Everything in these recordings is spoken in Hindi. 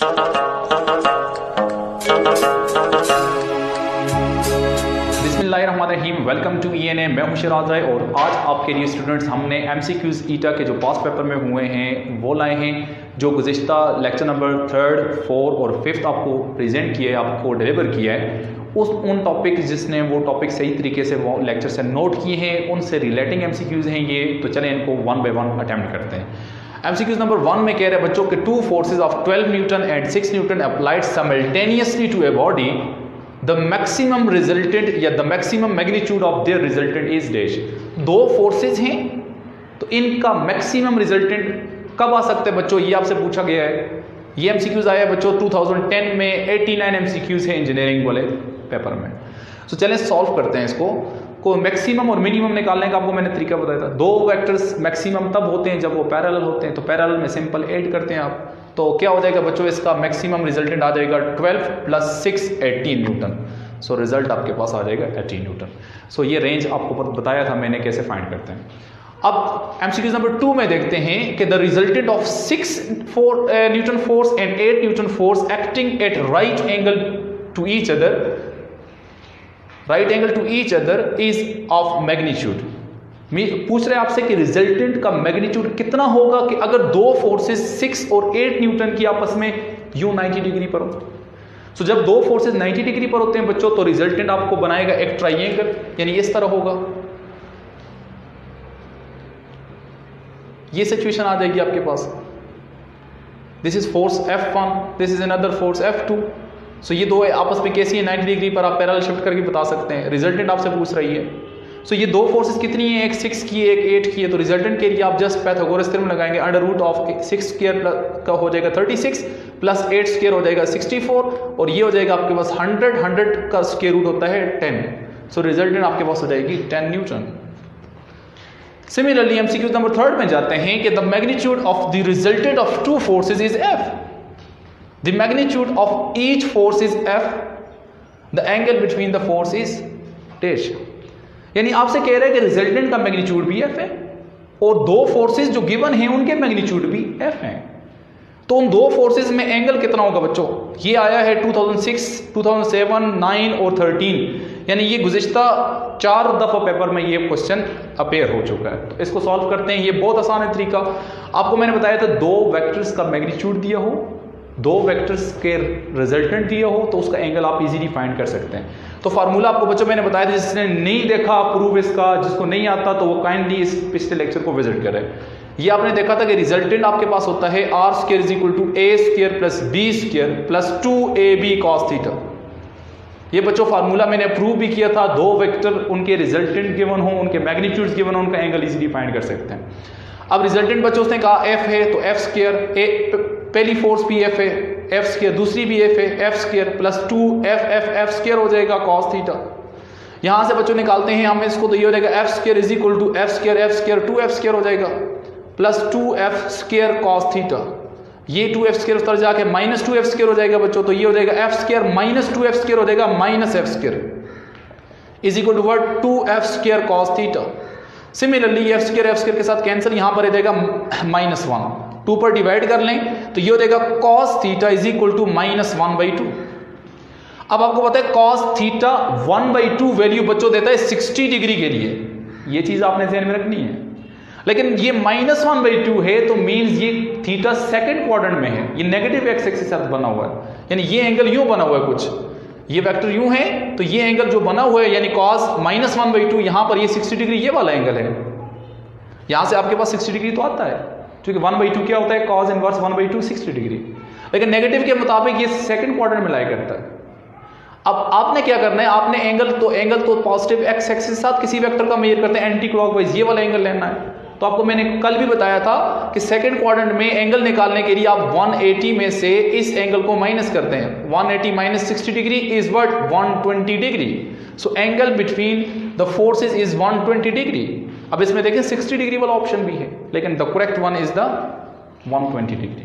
बिस्मिल्लाहिर्रहमानिर्रहीम, वेलकम टू ENA। मैं हूं शिराज राय और आज आपके लिए स्टूडेंट्स हमने MCQs ईटा के जो पास पेपर में हुए हैं वो लाए हैं, जो गुज़िश्ता लेक्चर नंबर 3, 4 और 5 आपको प्रेजेंट किया है, आपको डिलीवर किया है। उन टॉपिक जिसने वो टॉपिक सही तरीके से वो लेक्चर से नोट किए हैं, उनसे रिलेटिंग MCQs हैं ये। तो चलें इनको 1 बाय 1 अटैम्प्ट करते हैं। MCQs नंबर 1 में कह रहे हैं बच्चों के 2 forces of 12 newton and 6 newton applied simultaneously to a body, the maximum resultant या the maximum magnitude of their resultant is dash. 2 forces हैं तो इनका मैक्सिमम रिजल्टेंट कब आ सकते हैं बच्चों, ये आपसे पूछा गया है। ये MCQs आया है बच्चों 2010 में। 89 MCQs है इंजीनियरिंग वाले पेपर में। तो चलें सॉल्व करते हैं इसको। को मैक्सिमम और मिनिमम निकालने का आपको मैंने तरीका बताया था। 2 वेक्टर्स मैक्सिमम तब होते हैं जब वो पैरेलल होते हैं, तो पैरेलल में सिंपल ऐड करते हैं आप। तो क्या हो जाएगा बच्चों, इसका मैक्सिमम रिजल्टेंट आ जाएगा 12 + 6 18 न्यूटन। सो रिजल्ट आपके पास आ जाएगा 18 न्यूटन। सो ये रेंज आपको बताया था मैंने कैसे फाइंड करते हैं। अब MCQs नंबर 2 में देखते हैं कि the resultant of 6 newton force and 8 newton force acting at right angle to each other is of magnitude. पूछ रहे हैं आपसे कि रिजल्टेंट का मैग्नीट्यूड कितना होगा कि अगर 2 फोर्सेस 6 और 8 न्यूटन की आपस में यूं 90 डिग्री पर हो। सो जब 2 फोर्सेस 90 डिग्री पर होते हैं बच्चों, तो रिजल्टेंट आपको बनाएगा एक ट्राइंगल, यानी इस तरह होगा। ये सिचुएशन आ जाएगी आपके पास। This is force F1, this is another force F2। So ये 2 आपस में कैसी है 90 डिग्री पर, आप पैरेलल शिफ्ट करके बता सकते हैं। रिजल्टेंट आपसे पूछ रही है। सो ये 2 फोर्सेस कितनी है, एक 6 की है, एक 8 की है। तो रिजल्टेंट के लिए आप जस्ट पाइथागोरस थ्योरम लगाएंगे। √6² का हो जाएगा 36 + 8² हो जाएगा 64, और ये हो जाएगा आपके पास 100 का स्क्वायर रूट होता है 10। सो रिजल्टेंट आपके पास हो जाएगी 10 न्यूटन। सिमिलरली MCQ नंबर 3 में जाते हैं कि the magnitude of the resultant of 2 forces is F, the magnitude of each force is F, the angle between the force is dash. यानी आपसे कह रहे हैं कि रिजल्टेंट का मैग्नीट्यूड भी F है और 2 फोर्सेस जो गिवन हैं उनके मैग्नीट्यूड भी F हैं। तो उन 2 फोर्सेस में एंगल कितना होगा बच्चों, ये आया है 2006, 2007, 9 और 13। यानी ये गुज़िश्ता 4 दफ़ा पेपर में ये क्वेश्चन अपेयर हो चुका है। तो इसको सॉल्व करते हैं। ये बहुत आसान है तरीका। आपको मैंने बताया था 2 वेक्टर्स का मैग्नीट्यूड दिया हो, 2 वेक्टर्स के रिजल्टेंट दिया हो, तो उसका एंगल आप इजीली फाइंड कर सकते हैं। तो फार्मूला आपको बच्चों मैंने बताया था, जिसने नहीं देखा प्रूफ इसका, जिसको नहीं आता तो वो काइंडली इस पिछले लेक्चर को विजिट करें। ये आपने देखा था कि रिजल्टेंट आपके पास होता है R² = A² + B² + 2AB cos θ। ये बच्चों फार्मूला मैंने प्रूव भी किया था। 2 वेक्टर उनके रिजल्टेंट गिवन हो, उनके मैग्नीट्यूड्स गिवन हो, उनका एंगल इजीली फाइंड कर सकते हैं। अब रिजल्टेंट बच्चों उसने कहा F है तो F², पहली फोर्स भी F है, F², दूसरी भी F है, F² + 2F हो जाएगा cos θ। यहां से बच्चों निकालते हैं हम इसको, तो ये हो जाएगा F² = F², 2F² हो जाएगा + 2F² cos θ। ये 2F² उतर जाके -2F² हो जाएगा बच्चों, तो ये हो जाएगा F² - 2F² हो जाएगा -F² = what 2F² cos θ। Similarly F² के साथ कैंसिल, यहां पर आ जाएगा -1, 2 पर डिवाइड कर लें तो ये हो जाएगा cos θ = -1/2। अब आपको पता है cos θ 1/2 वैल्यू बच्चों देता है 60 डिग्री के लिए। ये चीज आपने ध्यान में रखनी है। लेकिन ये -1/2 है तो मीन्स ये थीटा सेकंड क्वाड्रेंट में है, ये नेगेटिव एक्स एक्सिस के साथ बना हुआ है। यानी ये एंगल यूं बना हुआ है, कुछ ये वेक्टर यूं है, तो ये एंगल जो बना हुआ है यानी cos -1/2, यहां पर ये 60 डिग्री ये वाला एंगल है। यहां से आपके पास 60 डिग्री तो आता है, क्योंकि 1/2 क्या होता है, cos इनवर्स 1/2 60 डिग्री। लेकिन नेगेटिव के मुताबिक ये सेकंड क्वाड्रेंट में लाई करता है। अब आपने क्या करना है, आपने एंगल तो पॉजिटिव एक्स एक्सिस के साथ किसी वेक्टर का मेजर करते हैं एंटी क्लॉकवाइज, ये वाला एंगल लेना है। तो आपको मैंने कल भी बताया था कि सेकंड क्वाड्रेंट में एंगल निकालने के लिए आप 180 में से इस एंगल को माइनस करते हैं। 180 - 60 degree is what 120 degree. So angle between the forces is 120 degree. अब इसमें देखें 60 डिग्री वाला ऑप्शन भी है, लेकिन the correct one is the 120 degree.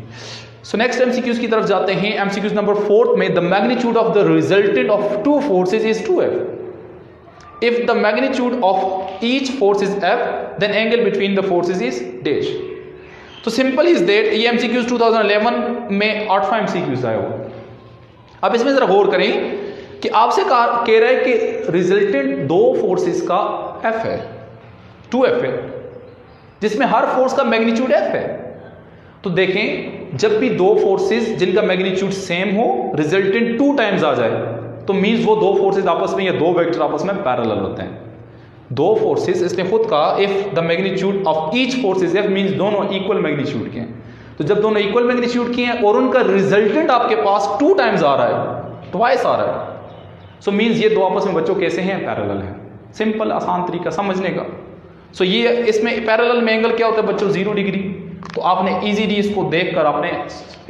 So next MCQs की तरफ जाते हैं। MCQs नंबर 4 में the magnitude of the resultant of 2 forces is 2F। If the magnitude of each force is F, then angle between the forces is dash. तो सिंपल इज दैट ये एमसीक्यूज 2011 में 8 एमसीक्यूज आया हुआ। अब इसमें जरा गौर करें कि आपसे कह रहा है कि रिजल्टेंट दो फोर्सेस का एफ है, 2F है, जिसमें हर फोर्स का मैग्नीट्यूड F है। तो देखें जब भी दो फोर्सेस जिनका मैग्नीट्यूड सेम हो रिजल्टेंट 2 टाइम्स आ जाए तो मींस वो दो फोर्सेस आपस में या दो वेक्टर आपस में पैरेलल होते हैं। दो फोर्सेस, इसने खुद कहा if the magnitude of each force is F means दोनों इक्वल मैग्नीट्यूड के हैं। तो जब दोनों इक्वल मैग्नीट्यूड के हैं और उनका रिजल्टेंट आपके पास 2 टाइम्स आ रहा है, ट्वाइस आ रहा है, सो मींस ये दो आपस में बच्चों कैसे हैं, पैरेलल हैं। सिंपल आसान तरीका समझने का। सो ये इसमें पैरेलल में एंगल क्या होता है बच्चों, 0 डिग्री। तो आपने इजीली इसको देखकर आपने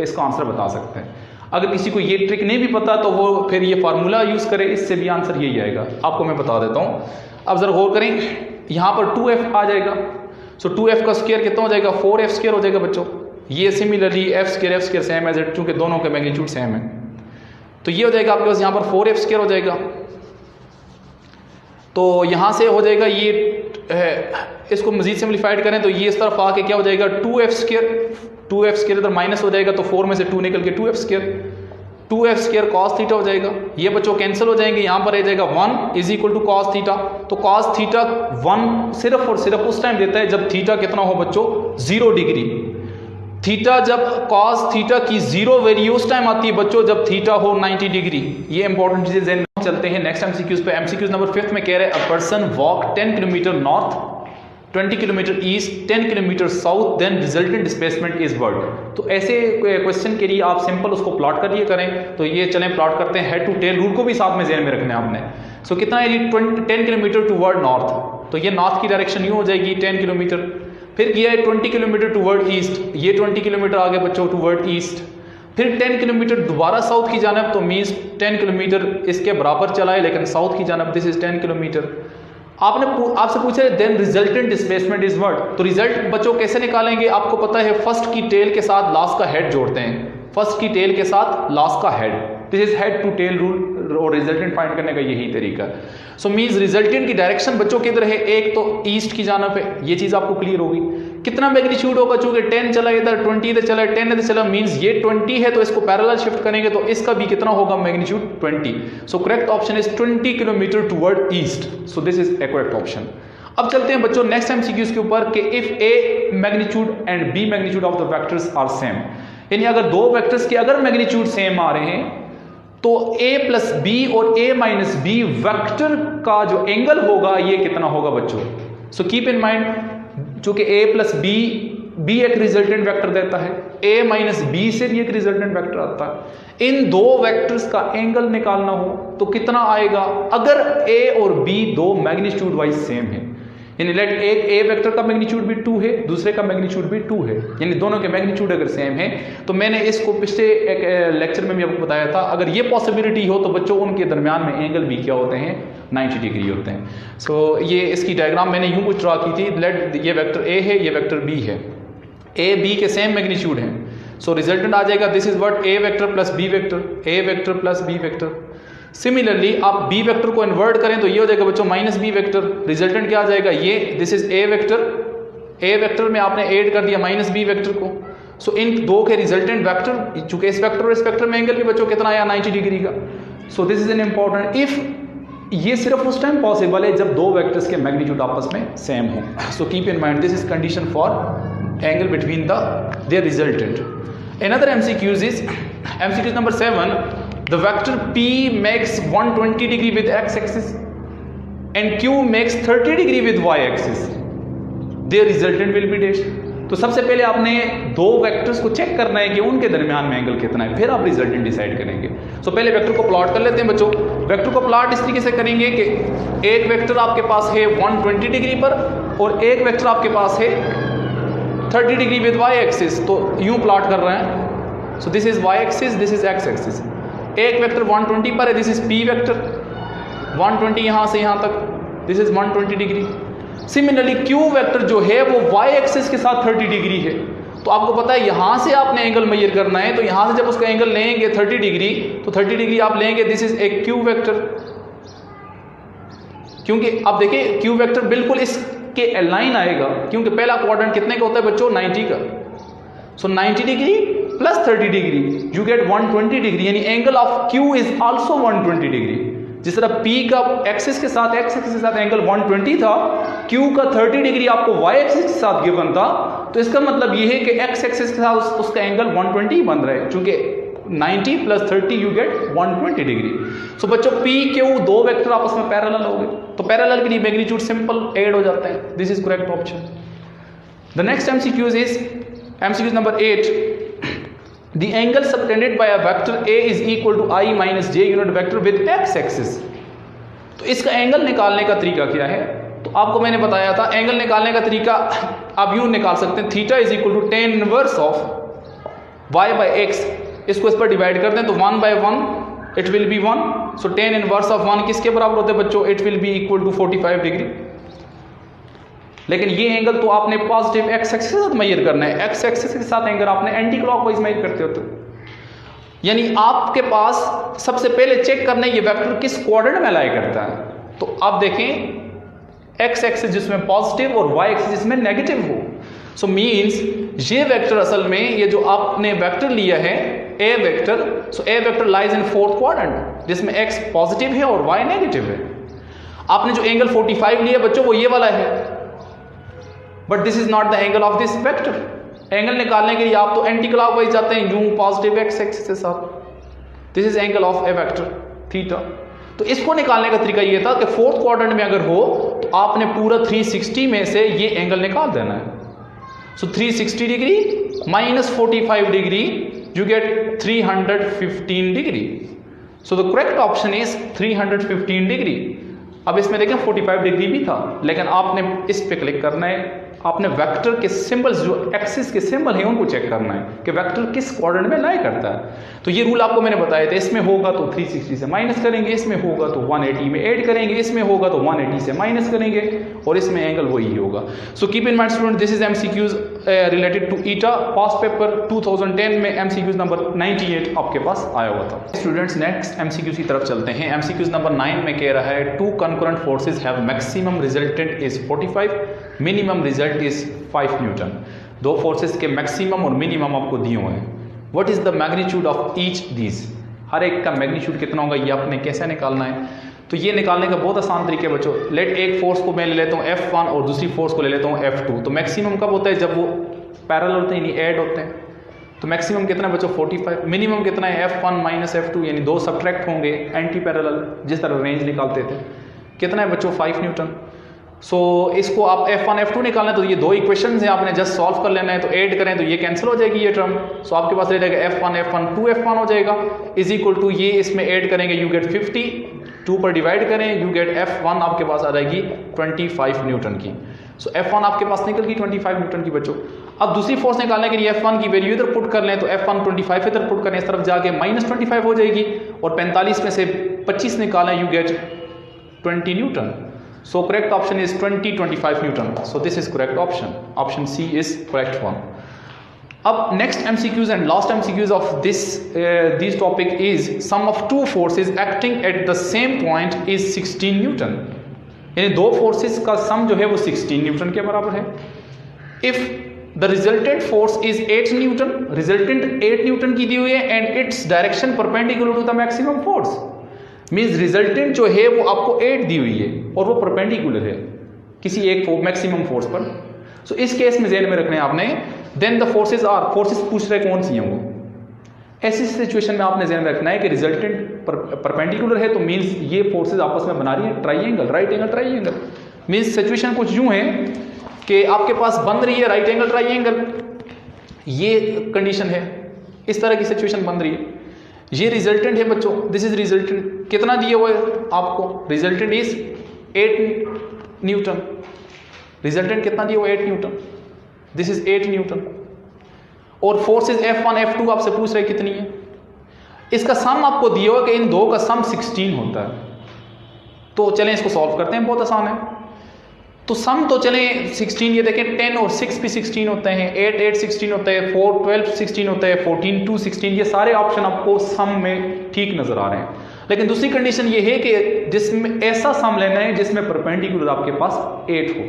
इसका आंसर बता सकते हैं। अगर किसी को ये ट्रिक नहीं भी पता तो वो फिर ये फार्मूला यूज करे, इससे भी आंसर यही आएगा। आपको मैं बता देता हूं। अब जरा गौर करें, यहां पर 2F आ जाएगा। सो 2F का स्क्वायर कितना हो जाएगा, 4F स्क्वायर हो जाएगा बच्चों। ये similarly F square same as it, चूंकि दोनों के मैग्नीट्यूड सेम है। तो ये हो जाएगा आपके पास, यहां पर 4F स्क्वायर हो जाएगा। तो यहां से हो जाएगा ये इसको मजीद सिंप्लीफाइड करें तो ये इस तरफ आके क्या हो जाएगा, 2F स्क्वायर इधर माइनस हो जाएगा तो 4 में से 2 निकल के 2F स्क्वायर cos थीटा हो जाएगा। ये बच्चों कैंसिल हो जाएंगे, यहां पर आ जाएगा 1 is equal to cos theta. तो cos थीटा 1 सिर्फ और सिर्फ उस टाइम देता है जब थीटा कितना हो बच्चों, 0 डिग्री। थीटा जब cos थीटा की 0 वैल्यू उस टाइम आती है बच्चों जब थीटा हो 90 डिग्री। ये इंपॉर्टेंट चीजें। चलते हैं नेक्स्ट एमसीक्यूज पे। एमसीक्यूज नंबर 5 में कह रहे हैं a person walk 10 kilometre north, 20 kilometre east, 10 kilometre south, then resultant displacement is what. तो ऐसे क्वेश्चन के लिए आप सिंपल उसको प्लॉट करिए करें। तो ये चलें प्लॉट करते हैं। हेड टू टेल रूल को भी साथ में ध्यान में रखना है आपने। सो कितना है, 10 किलोमीटर टूवर्ड नॉर्थ, तो ये नॉर्थ की डायरेक्शन यूँ हो जाएगी 10 किलोमीटर। फिर किया है 20 किलोमीटर टूवर्ड ईस्ट, ये 20 किलोमीटर आगे बच्चों टूवर्ड ईस्ट। फिर 10 किलोमीटर दोबारा साउथ की जानब, तो मीन्स 10 किलोमीटर इसके बराबर चला है लेकिन साउथ की जानब, दिस इज 10 किलोमीटर। आपसे पूछा है then resultant displacement is what. तो रिजल्ट बच्चों कैसे निकालेंगे, आपको पता है फर्स्ट की टेल के साथ लास्ट का हेड जोड़ते हैं। फर्स्ट की टेल के साथ लास्ट का head, this is head to tail rule. और रिजल्टेंट फाइंड करने का यही तरीका है। सो मींस रिजल्टेंट की डायरेक्शन बच्चों किधर है, एक तो ईस्ट की जानब है। ये चीज आपको क्लियर होगी। कितना मैग्नीट्यूड होगा, चूंकि 10 चला इधर, 20 इधर चला, 10 इधर चला, मींस ये 20 है तो इसको पैरेलल शिफ्ट करेंगे तो इसका भी कितना होगा magnitude, 20। So correct option is 20 kilometre toward east. So this is a correct option. अब चलते हैं बच्चों नेक्स्ट एमसीक्यूज के ऊपर कि if A magnitude and B magnitude of the vectors are same, यानी अगर दो वेक्टर्स के अगर मैग्नीट्यूड सेम आ रहे हैं तो a प्लस बी और a माइनस बी वेक्टर का जो एंगल होगा ये कितना होगा बच्चों। सो कीप इन माइंड, चूंकि a प्लस बी एक रिजल्टेंट वेक्टर देता है, a माइनस बी से भी एक रिजल्टेंट वेक्टर आता है। इन दो वेक्टर्स का एंगल निकालना हो तो कितना आएगा अगर a और b दो मैग्नीट्यूड वाइज सेम है। यानी लेट एक a वेक्टर का मैग्नीट्यूड भी 2 है, दूसरे का मैग्नीट्यूड भी 2 है, यानी दोनों के मैग्नीट्यूड अगर सेम है। तो मैंने इसको पिछले एक लेक्चर में भी आपको बताया था, अगर ये पॉसिबिलिटी हो तो बच्चों उनके दरमियान में एंगल भी क्या होते हैं, 90 डिग्री होते हैं। सो ये इसकी डायग्राम मैंने यूं कुछ ड्रा की थी। लेट ये वेक्टर a है, ये वेक्टर b है, a b के सेम मैग्नीट्यूड हैं। सो रिजल्टेंट आ जाएगा this is what, a vector plus b vector, a vector plus b vector. Similarly आप b वेक्टर को इन्वर्ट करें तो ये हो जाएगा बच्चों माइनस b वेक्टर। रिजल्टेंट क्या आ जाएगा, ये this is a vector, a vector में आपने ऐड कर दिया माइनस b वेक्टर को। सो इन दो के रिजल्टेंट वेक्टर, चूंकि इस वेक्टर और इस वेक्टर में एंगल भी बच्चों कितना आया, 90 डिग्री का। सो this is an important. If ये सिर्फ उस टाइम पॉसिबल है जब दो वेक्टर्स के मैग्नीट्यूड आपस में सेम हो। सो keep in mind this is condition for angle between their resultant. Another MCQs is MCQ number 7. The vector P makes 120 degree with x-axis and Q makes 30 degree with y-axis. Their resultant will be dash. तो सबसे पहले आपने दो वेक्टर्स को चेक करना है कि उनके दरमियान में एंगल कितना है, फिर आप रिजल्टेंट डिसाइड करेंगे। सो पहले वेक्टर को प्लॉट कर लेते हैं बच्चों। वेक्टर को प्लॉट इस तरीके से करेंगे कि एक वेक्टर आपके पास है 120 डिग्री पर और एक वेक्टर आपके पास है 30 डिग्री विद वाई एक्सिस। तो यूं प्लॉट कर रहे हैं। So this is Y axis, this is X axis. एक वेक्टर 120 पर है, दिस इज पी वेक्टर, 120 यहां से यहां तक, this is 120 degree. Similarly Q vector जो है वो वाई एक्सिस के साथ 30 डिग्री है। तो आपको पता है यहां से आपने एंगल मेजर करना है, तो यहां से जब उसका एंगल लेंगे 30 डिग्री तो 30 डिग्री आप लेंगे, this is A Q vector. क्योंकि आप देखिए क्यू वेक्टर बिल्कुल इसके अलाइन आएगा, क्योंकि पहला क्वाड्रेंट कितने का होता है बच्चों, 90 का। So 90 degree plus 30 degree you get 120 degree, यानी angle of Q is also 120 degree. जिस तरह P का एक्सिस के साथ एंगल 120 था, Q का 30 डिग्री आपको Y एक्सिस के साथ गिवन था, तो इसका मतलब ये है कि X एक्सिस के साथ उसका एंगल 120 बन रहा है, चूंकि 90 प्लस 30 यू गेट 120 डिग्री। सो बच्चों P Q दो वेक्टर आपस में पैरेलल हो गए, तो पैरेलल के लिए मैग्नीट्यूड सिंपल ऐड हो जाते हैं। This is correct option. The next MCQ is MCQ number 8। The angle subtended by a vector A is equal to I minus J unit vector with X axis। तो इसका एंगल निकालने का तरीका क्या है? तो आपको मैंने बताया था एंगल निकालने का तरीका आप यूं निकाल सकते हैं, theta is equal to tan inverse of y by x। इसको इस पर डिवाइड कर दें तो 1 by 1 it will be 1। So tan inverse of 1 किसके बराबर होते हैं बच्चों? It will be equal to 45 degree. लेकिन ये एंगल तो आपने पॉजिटिव एक्स एक्सिस के साथ मेजर करना है, एक्स एक्सिस के साथ एंगल आपने एंटी क्लॉकवाइज मेजर करते होते हो। यानी आपके पास सबसे पहले चेक करना है ये वेक्टर किस क्वाड्रेंट में लाई करता है। तो आप देखें एक्स एक्सिस जिसमें पॉजिटिव और वाई एक्सिस जिसमें नेगेटिव हो। सो मींस ये वेक्टर असल में ये जो आपने वेक्टर लिया है A vector, so A vector lies in fourth quadrant जिसमें एक्स पॉजिटिव है और वाई नेगेटिव है। आपने जो एंगल 45 लिया बच्चों वो ये वाला है, but this is not the angle of this vector. Angle निकालने के लिए आप तो एंटी क्लॉकवाइज जाते हैं यूं पॉजिटिव एक्स एक्सिस के साथ। This is angle of A vector theta. तो इसको निकालने का तरीका ये था कि फोर्थ क्वाड्रेंट में अगर हो तो आपने पूरा 360 में से ये एंगल निकाल देना है। सो 360 degree minus 45 degree you gate 315 degree. So the correct option is 315 degree. अब इसमें देखें 45 डिग्री भी था, लेकिन आपने इस पे क्लिक करना है, आपने वेक्टर के सिंबल्स जो एक्सिस के सिंबल हैं उनको चेक करना है कि वेक्टर किस क्वाड्रेंट में लाई करता है। तो ये रूल आपको मैंने बताया था, इसमें होगा तो 360 से माइनस करेंगे, इसमें होगा तो 180 में ऐड करेंगे, इसमें होगा तो 180 से माइनस करेंगे और इसमें एंगल वही होगा। So keep in mind student this is MCQs related to ETEA. Past paper 2010 में MCQs नंबर 98 आपके पास आया हुआ था। स्टूडेंट्स नेक्स्ट MCQs की तरफ चलते हैं। MCQs नंबर 9 में कह रहा है two concurrent forces have maximum resultant is 45, minimum result is 5 newton. दो फोर्सेस के मैक्सिमम और मिनिमम आपको दिए हुए हैं। What is the magnitude of each these? हर एक का मैग्नीट्यूड कितना होगा ये आपने कैसे निकालना है? तो ये निकालने का बहुत आसान तरीका है बच्चों। लेट एक फोर्स को मैं ले लेता हूँ F1 और दूसरी फोर्स को ले लेता हूँ F2। तो मैक्सिमम कब होता है? जब वो पैरेलल होते हैं, यानी ऐड होते हैं। तो मैक्सिमम कितना है बच्चों? 45। मिनिमम कितना है? F1 माइनस F2, यानी दो सब्ट्रैक्ट होंगे एंटी पैरेलल, जिस तरह रेंज निकालते थे। कितना है बच्चों? 5 न्यूटन। सो इसको आप F1 F2 निकालना है तो ये दो इक्वेशंस हैं, आपने जस्ट सॉल्व कर लेना है। तो ऐड करें तो ये कैंसिल हो जाएगी ये टर्म। सो आपके पास रह जाएगा F1 2F1 हो जाएगा इज इक्वल टू ये इसमें ऐड करेंगे यू गेट 50, 2 पर डिवाइड करें यू गेट F1 आपके पास आ जाएगी 25 न्यूटन की। सो F1 आपके पास निकल गई 25 न्यूटन की बच्चों। अब दूसरी फोर्स निकालने के लिए F1 की वैल्यू इधर पुट कर लें तो F1 25 इधर पुट करें, इस तरफ जाके माइनस 25 हो जाएगी और 45 में से 25 निकालें you get 20 Newton. So correct option is 25 Newton. So this is correct option. Option C is correct one. Up next MCQs and last MCQs of this topic is sum of two forces acting at the same point is 16 Newton. यानी दो forces का sum जो है वो 16 Newton के बराबर है. If the resultant force is 8 Newton, resultant 8 Newton की दी हुई है and its direction perpendicular to the maximum force. Means resultant जो है वो आपको 8 दी हुई है और वो परपेंडिकुलर है किसी एक मैक्सिमम फोर्स पर। सो इस केस में ज़हन में रखना है आपने। देन द फोर्सेस पूछ रहे कौन सी हैं वो। ऐसी सिचुएशन में आपने ज़हन में रखना है कि रिजल्टेंट परपेंडिकुलर है तो मीन्स ये फोर्सेस आपस में बना रही है triangle, right angle triangle. Means situation कुछ यूं है कि आपके पास बन रही है राइट एंगल ट्राइंगल, ये कंडीशन है, इस तरह की सिचुएशन बन रही है। ये रिजल्टेंट है बच्चों, दिस इज रिजल्टेंट। कितना दिया हुआ है आपको? Resultant is 8 Newton. रिजल्टेंट कितना दिया हुआ है? 8 न्यूटन। This is 8 Newton. और फोर्सेस F1 F2 आपसे पूछ रहे कितनी है। इसका सम आपको दिया हुआ कि इन दो का सम 16 होता है। तो चलें इसको सॉल्व करते हैं, बहुत आसान है। तो सम तो चलें 16, ये देखें 10 और 6 भी 16 होते हैं, 8 8 16 होता है, 4 12 16 होता है, 14 2 16। ये सारे ऑप्शन आपको सम में ठीक नजर आ रहे हैं। लेकिन दूसरी कंडीशन ये है कि जिसमें ऐसा सम लेना है जिसमें परपेंडिकुलर आपके पास 8 हो।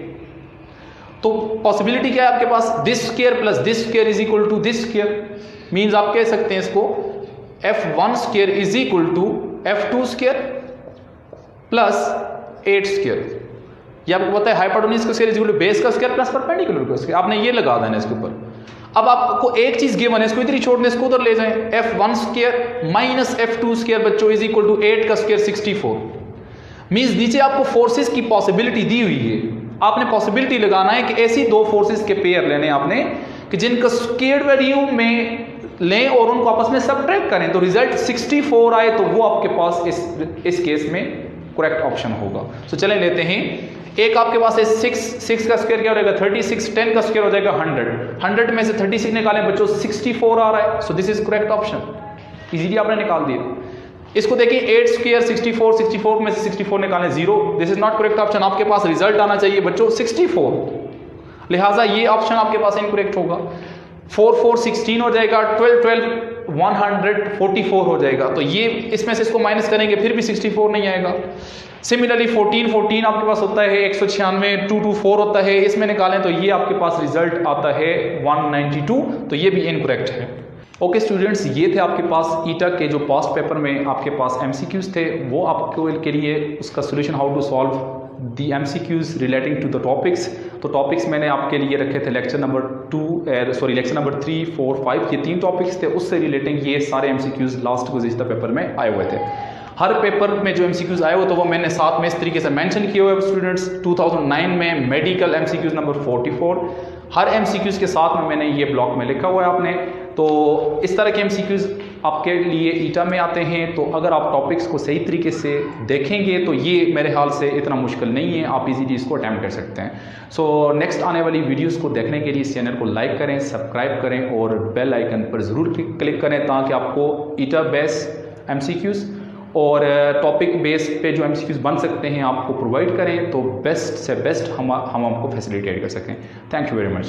तो पॉसिबिलिटी क्या है आपके पास, this square plus this square is equal to this square, means आप कह सकते हैं इसको f1 square is equal to f2 square plus 8 square. ये आपको पता है हाइपोटेन्यूज का square is equal to base का स्क्वायर प्लस परपेंडिकुलर का स्क्वायर, आपने ये लगा देना इसके ऊपर। अब आपको एक चीज गिवन है, इसको इधर ही छोड़ दें, इसको उधर ले जाएं, f1 square minus f2 square बच्चों इज इक्वल टू 8 का स्क्वायर 64। मीन्स नीचे आपको फोर्सेस की पॉसिबिलिटी दी हुई है, आपने पॉसिबिलिटी लगाना है कि ऐसी दो फोर्सेस के पेयर लेने आपने कि जिनका स्क्वायर वैल्यू में लें और उनको आपस में सबट्रैक्ट करें, तो रिजल्ट 64 आए तो वो आपके पास इस केस में करेक्ट ऑप्शन होगा। तो चलें लेते हैं, एक आपके पास है 6 का स्क्वायर क्या हो जाएगा 36, 10 का स्क्वायर हो जाएगा 100 में से 36 निकालें बच्चों 64 आ रहा है, सो this is correct option, easily आपने निकाल दिया। इसको देखिए 8 स्क्वायर 64 में से 64 निकालें 0, this is not correct option, आपके पास रिजल्ट आना चाहिए बच्चों 64, लिहाजा ये ऑप्शन आपके पास इनकरेक्ट होगा। 4 16 हो जाएगा, 12 144 हो जाएगा, तो ये इसमें से इसको माइनस करेंगे फिर भी 64 नहीं आएगा। सिमिलरली 14 आपके पास होता है 196, 224 होता है, इसमें निकालें तो ये आपके पास रिजल्ट आता है 192, तो ये भी इनकरेक्ट है। ओके स्टूडेंट्स, ये थे आपके पास ईटा के जो पास्ट पेपर में आपके पास एमसीक्यूज थे, वो आपको के लिए उसका solution how to solve the MCQs relating to the topics. तो टॉपिक्स मैंने आपके लिए रखे थे लेक्चर नंबर 3, 4, 5, ये 3 टॉपिक्स थे, उससे रिलेटिंग ये सारे एमसीक्यूज लास्ट गुज़िश्ता पेपर में आए हुए थे। हर पेपर में जो एमसीक्यूज आए हुए तो वो मैंने साथ में इस तरीके से मेंशन किए हुए स्टूडेंट्स। 2009 में मेडिकल एमसीक्यूज नंबर 44, हर एमसीक्यूज के साथ में मैंने ये ब्लॉक में लिखा हुआ है आपने। तो इस तरह के एमसीक्यूज आपके लिए ईटा में आते हैं, तो अगर आप टॉपिक्स को सही तरीके से देखेंगे तो ये मेरे ख्याल से इतना मुश्किल नहीं है, आप इजीली इसको अटैम्प्ट कर सकते हैं। सो नेक्स्ट आने वाली वीडियोस को देखने के लिए इस चैनल को लाइक करें, सब्सक्राइब करें और बेल आइकन पर ज़रूर क्लिक करें ताकि आपको ईटा बेस एमसीक्यूज और टॉपिक बेस पे जो एमसीक्यूज बन सकते हैं आपको प्रोवाइड करें, तो बेस्ट से बेस्ट हम आपको फैसिलिटेट कर सकें। Thank you very much.